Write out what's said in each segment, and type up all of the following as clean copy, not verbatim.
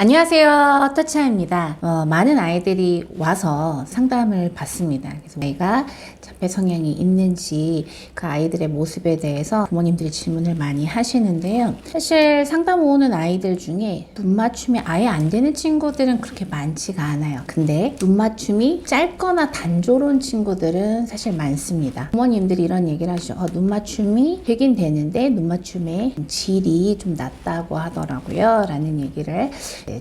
안녕하세요. 터치아입니다. 많은 아이들이 와서 상담을 받습니다. 그래서 아이가 자폐 성향이 있는지 그 아이들의 모습에 대해서 부모님들이 질문을 많이 하시는데요. 사실 상담 오는 아이들 중에 눈 맞춤이 아예 안 되는 친구들은 그렇게 많지가 않아요. 근데 눈 맞춤이 짧거나 단조로운 친구들은 사실 많습니다. 부모님들이 이런 얘기를 하시죠. 눈 맞춤이 되긴 되는데 눈 맞춤의 질이 좀 낮다고 하더라고요. 라는 얘기를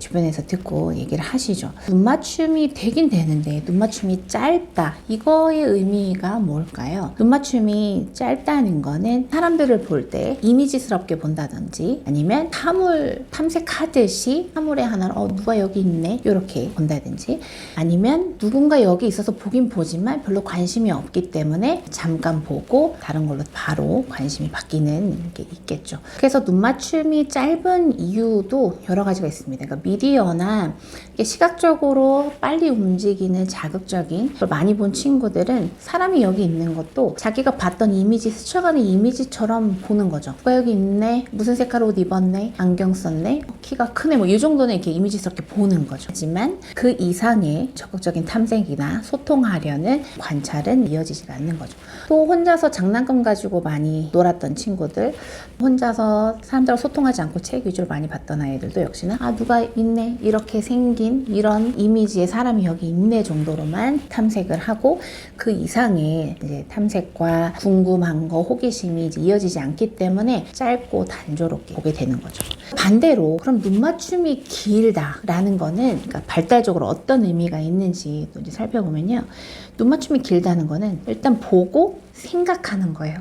주변에서 듣고 얘기를 하시죠. 눈 맞춤이 되긴 되는데 눈 맞춤이 짧다. 이거의 의미가 뭘까요? 눈 맞춤이 짧다는 거는 사람들을 볼 때 이미지스럽게 본다든지 아니면 사물 탐색하듯이 사물의 하나를 누가 여기 있네 이렇게 본다든지 아니면 누군가 여기 있어서 보긴 보지만 별로 관심이 없기 때문에 잠깐 보고 다른 걸로 바로 관심이 바뀌는 게 있겠죠. 그래서 눈 맞춤이 짧은 이유도 여러 가지가 있습니다. 그러니까 미디어나 시각적으로 빨리 움직이는 자극적인 걸 많이 본 친구들은 사람이 여기 있는 것도 자기가 봤던 이미지, 스쳐가는 이미지처럼 보는 거죠. 누가 여기 있네? 무슨 색깔 옷 입었네? 안경 썼네? 키가 크네? 이 정도는 이렇게 이미지스럽게 보는 거죠. 하지만 그 이상의 적극적인 탐색이나 소통하려는 관찰은 이어지지가 않는 거죠. 또 혼자서 장난감 가지고 많이 놀았던 친구들, 혼자서 사람들하고 소통하지 않고 책 위주로 많이 봤던 아이들도 역시나 누가 있네? 이렇게 생긴 이런 이미지의 사람이 여기 있네 정도로만 탐색을 하고 그 이상의 이제 탐색과 궁금한 거, 호기심이 이제 이어지지 않기 때문에 짧고 단조롭게 보게 되는 거죠. 반대로 그럼 눈 맞춤이 길다라는 거는 그러니까 발달적으로 어떤 의미가 있는지 또 이제 살펴보면요. 눈 맞춤이 길다는 거는 일단 보고 생각하는 거예요.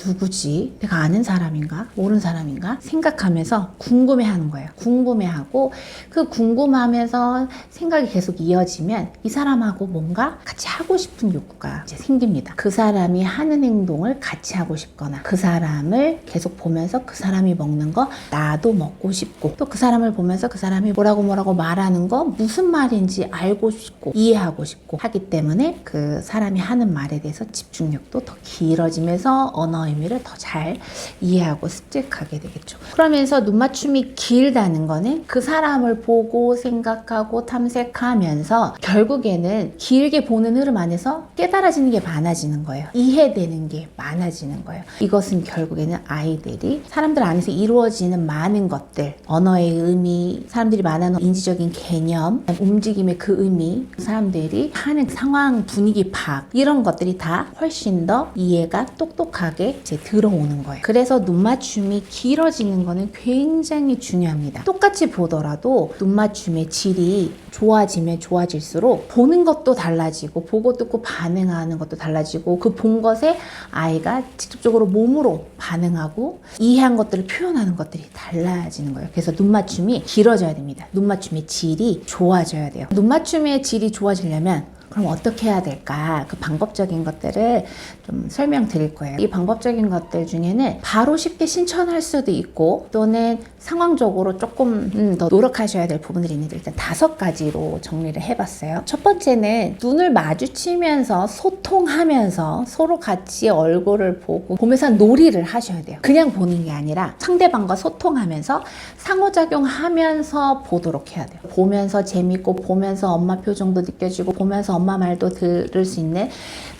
누구지? 내가 아는 사람인가? 모르는 사람인가? 생각하면서 궁금해하는 거예요. 궁금해하고 그 궁금하면서 생각이 계속 이어지면 이 사람하고 뭔가 같이 하고 싶은 욕구가 이제 생깁니다. 그 사람이 하는 행동을 같이 하고 싶거나 그 사람을 계속 보면서 그 사람이 먹는 거 나도 먹고 싶고 또 그 사람을 보면서 그 사람이 뭐라고 말하는 거 무슨 말인지 알고 싶고 이해하고 싶고 하기 때문에 그 사람이 하는 말에 대해서 집중력도 더 길어지면서 언어 의미를 더 잘 이해하고 습득하게 되겠죠. 그러면서 눈 맞춤이 길다는 거는 그 사람을 보고 생각하고 탐색하면서 결국에는 길게 보는 흐름 안에서 깨달아지는 게 많아지는 거예요. 이해되는 게 많아지는 거예요. 이것은 결국에는 아이들이 사람들 안에서 이루어지는 많은 것들, 언어의 의미, 사람들이 말하는 인지적인 개념, 움직임의 그 의미, 사람들이 하는 상황, 분위기 파악 이런 것들이 다 훨씬 더 이해가 똑똑하게 이제 들어오는 거예요. 그래서 눈 맞춤이 길어지는 거는 굉장히 중요합니다. 똑같이 보더라도 눈 맞춤의 질이 좋아지면 좋아질수록 보는 것도 달라지고 보고 듣고 반응하는 것도 달라지고 그 본 것에 아이가 직접적으로 몸으로 반응하고 이해한 것들을 표현하는 것들이 달라지는 거예요. 그래서 눈 맞춤이 길어져야 됩니다. 눈 맞춤의 질이 좋아져야 돼요. 눈 맞춤의 질이 좋아지려면 그럼 어떻게 해야 될까? 그 방법적인 것들을 좀 설명드릴 거예요. 이 방법적인 것들 중에는 바로 쉽게 실천할 수도 있고 또는 상황적으로 조금 더 노력하셔야 될 부분들이 있는데 일단 5가지로 정리를 해봤어요. 첫 번째는 눈을 마주치면서 소통하면서 서로 같이 얼굴을 보면서 놀이를 하셔야 돼요. 그냥 보는 게 아니라 상대방과 소통하면서 상호작용하면서 보도록 해야 돼요. 보면서 재밌고 보면서 엄마 표정도 느껴지고 보면서 엄마 말도 들을 수 있는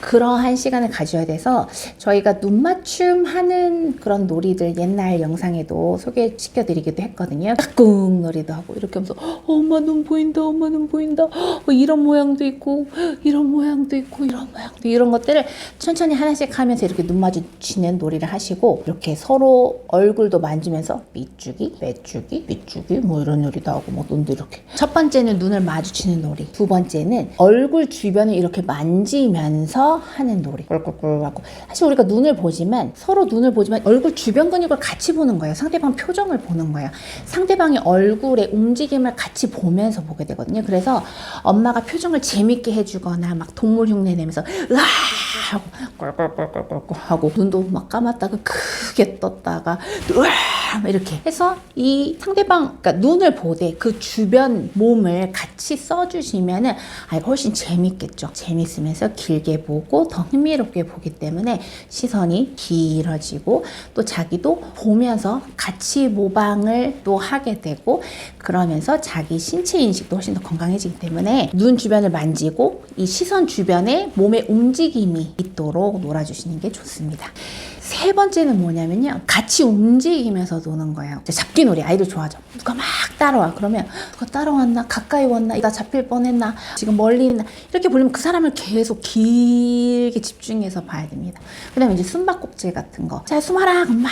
그러한 시간을 가져야 돼서 저희가 눈 맞춤하는 그런 놀이들 옛날 영상에도 소개시켜 드리기도 했거든요. 깍꿍 놀이도 하고 이렇게 하면서 엄마 눈 보인다 엄마 눈 보인다 이런 모양도 있고 이런 모양도 있고 이런 모양도 이런 것들을 천천히 하나씩 하면서 이렇게 눈 마주치는 놀이를 하시고 이렇게 서로 얼굴도 만지면서 밑주기 빼주기 밑주기 이런 놀이도 하고 눈도 이렇게 첫 번째는 눈을 마주치는 놀이 두 번째는 얼굴 주변을 이렇게 만지면서 하는 놀이 꿀꿀꿀 하고 사실 우리가 눈을 보지만 서로 눈을 보지만 얼굴 주변 근육을 같이 보는 거예요. 상대방 표정을 보는 거예요. 상대방의 얼굴의 움직임을 같이 보면서 보게 되거든요. 그래서 엄마가 표정을 재밌게 해주거나 막 동물 흉내 내면서 으아 하고 꼴꼴꼴꼴꼴 하고 눈도 막 감았다가 크게 떴다가 으아 이렇게 해서 이 상대방 그러니까 눈을 보되 그 주변 몸을 같이 써주시면은 훨씬 재밌겠죠. 재밌으면서 길게 보고 더 흥미롭게 보기 때문에 시선이 길어지고 또 자기도 보면서 같이 모방을 또 하게 되고 그러면서 자기 신체 인식도 훨씬 더 건강해지기 때문에 눈 주변을 만지고 이 시선 주변에 몸의 움직임이 있도록 놀아주시는 게 좋습니다. 세 번째는 뭐냐면요. 같이 움직이면서 노는 거예요. 잡기놀이 아이들 좋아하죠. 누가 막 따라와. 그러면 누가 따라왔나? 가까이 왔나? 나 잡힐 뻔했나? 지금 멀리 있나? 이렇게 보려면 그 사람을 계속 길게 집중해서 봐야 됩니다. 그 다음에 이제 숨바꼭질 같은 거. 자, 숨어라! 막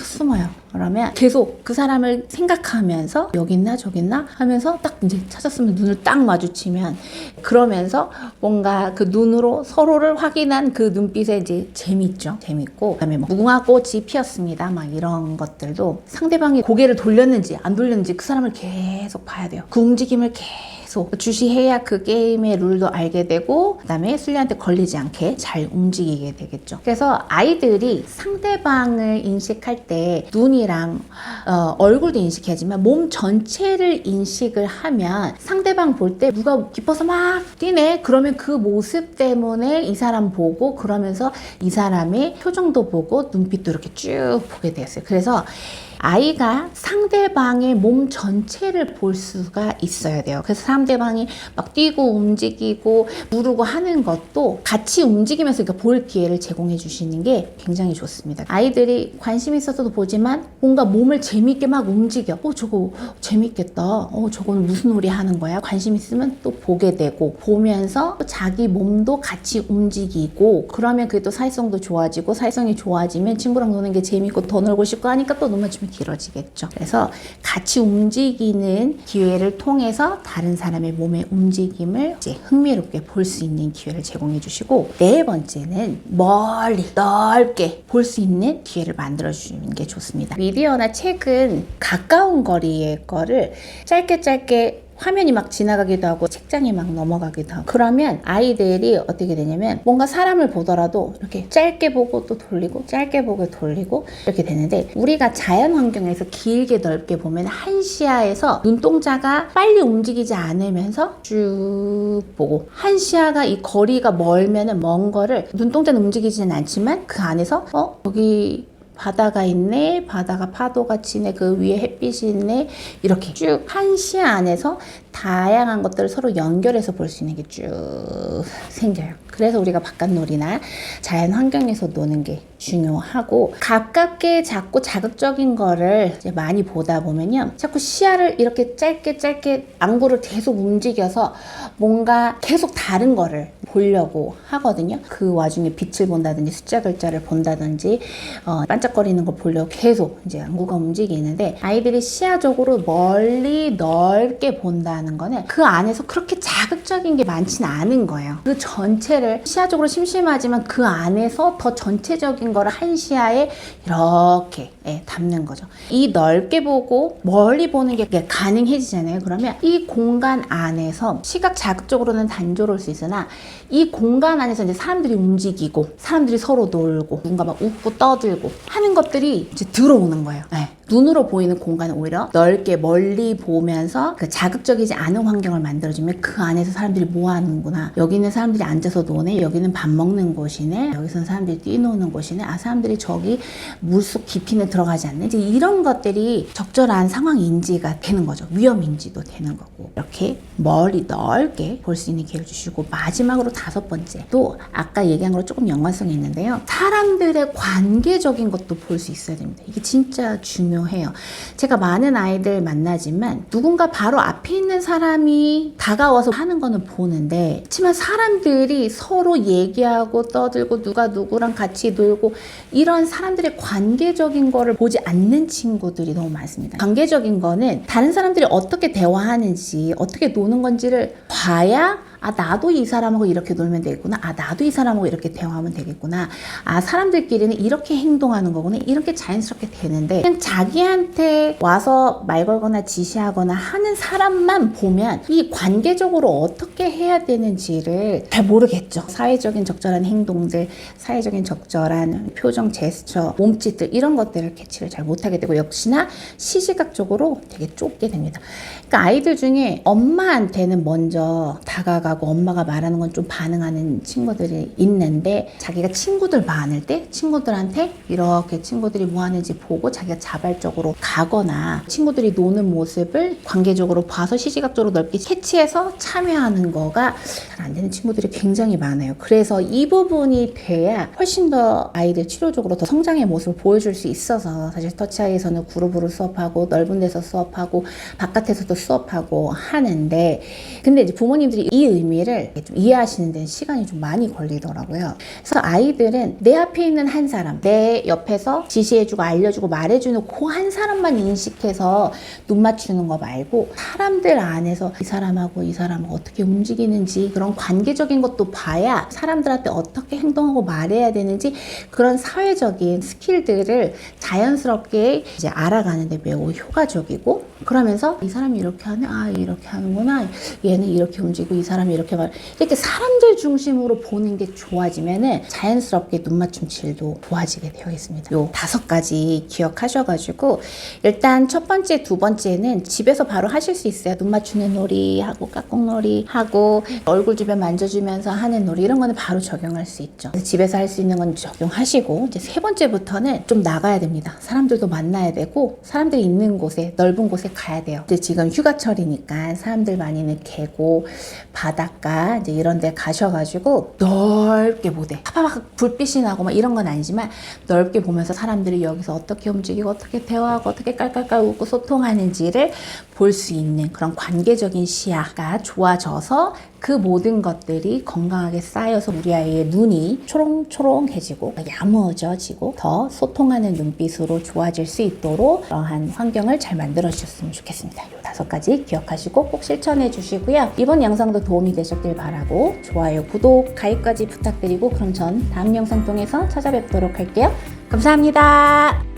숨어요. 그러면 계속 그 사람을 생각하면서 여기 있나 저기 있나 하면서 딱 이제 찾았으면 눈을 딱 마주치면 그러면서 뭔가 그 눈으로 서로를 확인한 그 눈빛에 이제 재밌죠. 재밌고 그다음에 뭐 무궁화 꽃이 피었습니다. 막 이런 것들도 상대방이 고개를 돌렸는지 안 돌렸는지 그 사람을 계속 봐야 돼요. 그 움직임을 계속 주시해야 그 게임의 룰도 알게 되고 그다음에 술래한테 걸리지 않게 잘 움직이게 되겠죠. 그래서 아이들이 상대방을 인식할 때 눈이랑 얼굴도 인식해야지만 몸 전체를 인식을 하면 상대방 볼 때 누가 기뻐서 막 뛰네 그러면 그 모습 때문에 이 사람 보고 그러면서 이 사람의 표정도 보고 눈빛도 이렇게 쭉 보게 되었어요. 그래서 아이가 상대방의 몸 전체를 볼 수가 있어야 돼요. 그래서 상대방이 막 뛰고 움직이고 누르고 하는 것도 같이 움직이면서 볼 기회를 제공해 주시는 게 굉장히 좋습니다. 아이들이 관심 있어서도 보지만 뭔가 몸을 재밌게 막 움직여. 저거 재밌겠다. 저건 무슨 놀이 하는 거야? 관심 있으면 또 보게 되고 보면서 또 자기 몸도 같이 움직이고 그러면 그게 또 사회성도 좋아지고 사회성이 좋아지면 친구랑 노는 게 재밌고 더 놀고 싶고 하니까 또 눈 맞추면 길어지겠죠. 그래서 같이 움직이는 기회를 통해서 다른 사람의 몸의 움직임을 이제 흥미롭게 볼 수 있는 기회를 제공해 주시고 네 번째는 멀리 넓게 볼 수 있는 기회를 만들어 주시는 게 좋습니다. 미디어나 책은 가까운 거리의 거를 짧게 화면이 막 지나가기도 하고 책장이 막 넘어가기도 하고 그러면 아이들이 어떻게 되냐면 뭔가 사람을 보더라도 이렇게 짧게 보고 또 돌리고 짧게 보고 돌리고 이렇게 되는데 우리가 자연 환경에서 길게 넓게 보면 한 시야에서 눈동자가 빨리 움직이지 않으면서 쭉 보고 한 시야가 이 거리가 멀면은 먼 거를 눈동자는 움직이지는 않지만 그 안에서 여기 바다가 있네, 바다가 파도가 치네, 그 위에 햇빛이 있네 이렇게 쭉 한 시야 안에서 다양한 것들을 서로 연결해서 볼 수 있는 게 쭉 생겨요. 그래서 우리가 바깥놀이나 자연 환경에서 노는 게 중요하고 가깝게 자꾸 자극적인 거를 이제 많이 보다 보면요 자꾸 시야를 이렇게 짧게 안구를 계속 움직여서 뭔가 계속 다른 거를 보려고 하거든요. 그 와중에 빛을 본다든지 숫자 글자를 본다든지 반짝거리는 걸 보려고 계속 이제 안구가 움직이는데 아이들이 시야적으로 멀리 넓게 본다는 거는 그 안에서 그렇게 자극적인 게 많지는 않은 거예요. 그 전체를 시야적으로 심심하지만 그 안에서 더 전체적인 거를 한 시야에 이렇게 담는 거죠. 이 넓게 보고 멀리 보는 게 가능해지잖아요. 그러면 이 공간 안에서 시각 자극적으로는 단조로울 수 있으나 이 공간 안에서 이제 사람들이 움직이고 사람들이 서로 놀고 누군가 막 웃고 떠들고 하는 것들이 이제 들어오는 거예요. 눈으로 보이는 공간을 오히려 넓게 멀리 보면서 그 자극적이지 않은 환경을 만들어주면 그 안에서 사람들이 뭐 하는구나. 여기는 사람들이 앉아서 노네. 여기는 밥 먹는 곳이네. 여기서는 사람들이 뛰노는 곳이네. 사람들이 저기 물속 깊이는 들어가지 않네. 이제 이런 것들이 적절한 상황 인지가 되는 거죠. 위험 인지도 되는 거고. 이렇게 멀리 넓게 볼 수 있는 기회를 주시고 마지막으로 5번째 또 아까 얘기한 거랑 조금 연관성이 있는데요. 사람들의 관계적인 것도 볼 수 있어야 됩니다. 이게 진짜 중요해요. 제가 많은 아이들 만나지만 누군가 바로 앞에 있는 사람이 다가와서 하는 거는 보는데 그렇지만 사람들이 서로 얘기하고 떠들고 누가 누구랑 같이 놀고 이런 사람들의 관계적인 거를 보지 않는 친구들이 너무 많습니다. 관계적인 거는 다른 사람들이 어떻게 대화하는지 어떻게 노는 건지를 봐야 아, 나도 이 사람하고 이렇게 놀면 되겠구나. 아, 나도 이 사람하고 이렇게 대화하면 되겠구나. 아, 사람들끼리는 이렇게 행동하는 거구나. 이렇게 자연스럽게 되는데 그냥 자기한테 와서 말 걸거나 지시하거나 하는 사람만 보면 이 관계적으로 어떻게 해야 되는지를 잘 모르겠죠. 사회적인 적절한 행동들, 사회적인 적절한 표정, 제스처, 몸짓들 이런 것들을 캐치를 잘 못하게 되고 역시나 시시각적으로 되게 좁게 됩니다. 그러니까 아이들 중에 엄마한테는 먼저 다가가고 엄마가 말하는 건 좀 반응하는 친구들이 있는데 자기가 친구들 많을 때 친구들한테 이렇게 친구들이 뭐 하는지 보고 자기가 자발적으로 가거나 친구들이 노는 모습을 관계적으로 봐서 시시각적으로 넓게 캐치해서 참여하는 거가 잘 안 되는 친구들이 굉장히 많아요. 그래서 이 부분이 돼야 훨씬 더 아이들 치료적으로 더 성장의 모습을 보여줄 수 있어서 사실 터치아이에서는 그룹으로 수업하고 넓은 데서 수업하고 바깥에서도 수업하고 하는데 근데 이제 부모님들이 이 의미를 좀 이해하시는 데는 시간이 좀 많이 걸리더라고요. 그래서 아이들은 내 앞에 있는 한 사람, 내 옆에서 지시해주고 알려주고 말해주는 그 한 사람만 인식해서 눈 맞추는 거 말고 사람들 안에서 이 사람하고 이 사람하고 어떻게 움직이는지 그런 관계적인 것도 봐야 사람들한테 어떻게 행동하고 말해야 되는지 그런 사회적인 스킬들을 자연스럽게 이제 알아가는데 매우 효과적이고 그러면서 이 사람이 이렇게 하네, 아 이렇게 하는구나, 얘는 이렇게 움직이고 이 사람이 이렇게 말 이렇게 사람들 중심으로 보는 게 좋아지면은 자연스럽게 눈맞춤 질도 좋아지게 되어 있습니다. 요 5가지 기억하셔가지고 일단 첫 번째, 두 번째는 집에서 바로 하실 수 있어요. 눈 맞추는 놀이 하고 깍꿍놀이 하고 얼굴 주변 만져주면서 하는 놀이 이런 거는 바로 적용할 수 있죠. 그래서 집에서 할 수 있는 건 적용하시고 이제 세 번째부터는 좀 나가야 됩니다. 사람들도 만나야 되고 사람들이 있는 곳에 넓은 곳에 가야 돼요. 이제 지금 휴가철이니까 사람들 많이 있는 계곡, 바닷가 이제 이런 데 가셔가지고 넓게 보되 파파박 불빛이 나고 막 이런 건 아니지만 넓게 보면서 사람들이 여기서 어떻게 움직이고 어떻게 대화하고 어떻게 깔깔깔 웃고 소통하는지를 볼 수 있는 그런 관계적인 시야가 좋아져서 그 모든 것들이 건강하게 쌓여서 우리 아이의 눈이 초롱초롱해지고 야무져지고 더 소통하는 눈빛으로 좋아질 수 있도록 그러한 환경을 잘 만들어 주셨으면 좋겠습니다. 이 5가지 기억하시고 꼭 실천해 주시고요. 이번 영상도 도움이 되셨길 바라고 좋아요, 구독, 가입까지 부탁드리고 그럼 전 다음 영상 통해서 찾아뵙도록 할게요. 감사합니다.